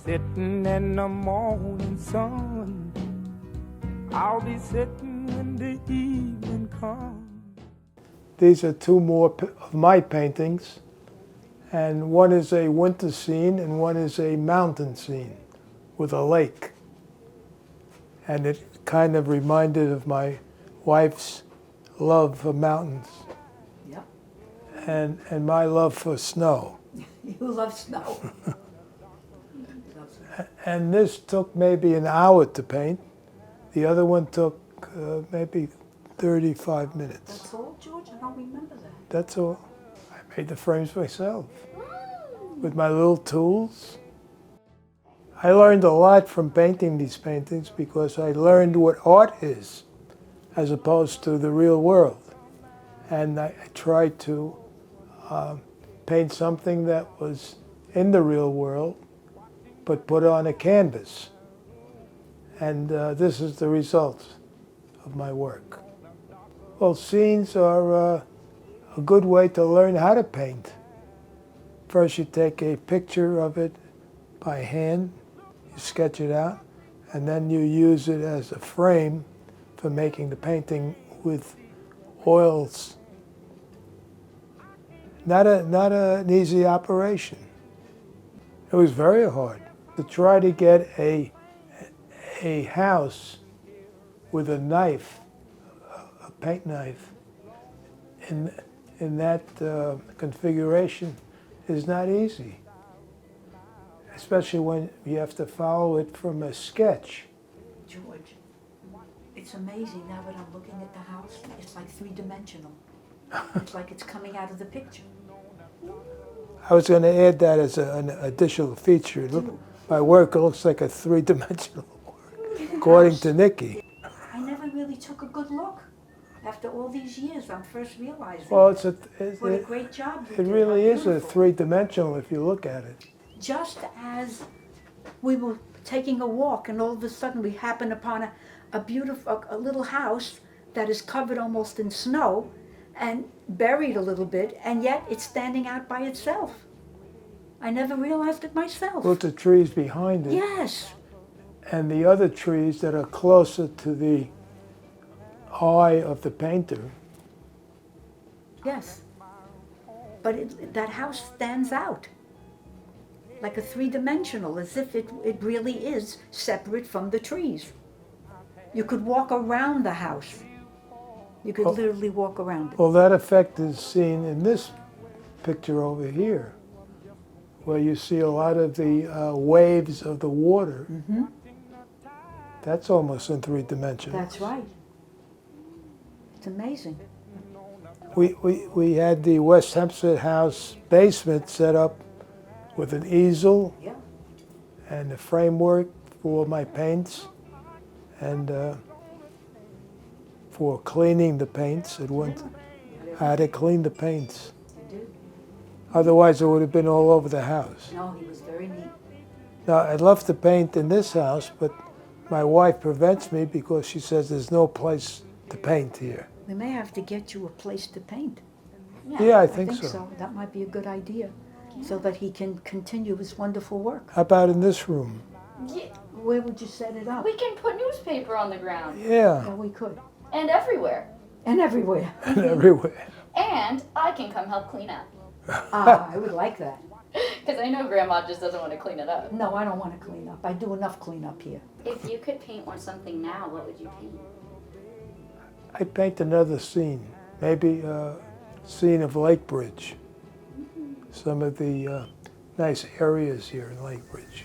sitting in the morning sun. I'll be sitting when the evening comes. These are two more of my paintings, and one is a winter scene and one is a mountain scene with a lake. And it kind of reminded of my wife's love for mountains. Yep. And my love for snow. You love snow. And this took maybe an hour to paint. The other one took maybe 35 minutes. That's all, George? I don't remember that. That's all. I made the frames myself with my little tools. I learned a lot from painting these paintings because I learned what art is as opposed to the real world. And I tried to paint something that was in the real world but put on a canvas. And this is the result of my work. Well, scenes are a good way to learn how to paint. First you take a picture of it by hand, you sketch it out, and then you use it as a frame for making the painting with oils. Not an easy operation. It was very hard to try to get a house with a knife, a paint knife, in that configuration is not easy, especially when you have to follow it from a sketch. George, it's amazing now that I'm looking at the house. It's like three-dimensional. It's like it's coming out of the picture. I was going to add that as an additional feature. My work looks like a three-dimensional work, according to Nikki. I never really took a good look. After all these years, I'm first realizing Well, what a great job you it did. really How is a beautiful. three-dimensional if you look at it. Just as we were taking a walk and all of a sudden we happened upon a beautiful, a little house that is covered almost in snow and buried a little bit, and yet it's standing out by itself. I never realized it myself. Look at the trees behind it. Yes. And the other trees that are closer to the eye of the painter. Yes. But that house stands out like a three-dimensional, as if it really is separate from the trees. You could walk around the house. You could literally walk around it. Well, that effect is seen in this picture over here, where you see a lot of the waves of the water. Mm-hmm. That's almost in three dimensions. That's right. It's amazing. We had the West Hempstead House basement set up with an easel Yeah. and a framework for my paints and for cleaning the paints. I had to clean the paints. You do? Otherwise, it would have been all over the house. No, he was very neat. Now, I'd love to paint in this house, but my wife prevents me because she says there's no place to paint here. We may have to get you a place to paint. Yeah, I I think think so. so. That might be a good idea, so that he can continue his wonderful work. How about in this room? Yeah, Where would you set it up? we can put newspaper on the ground Yeah, Yeah, we could. and everywhere. And everywhere. and everywhere. And I can come help clean up. Ah, I would like that. Because I know Grandma just doesn't want to clean it up. No, I don't want to clean up. I do enough cleanup here. If you could paint something now, what would you paint? I'd paint another scene, maybe a scene of Lake Bridge. Some of the nice areas here in Lake Bridge.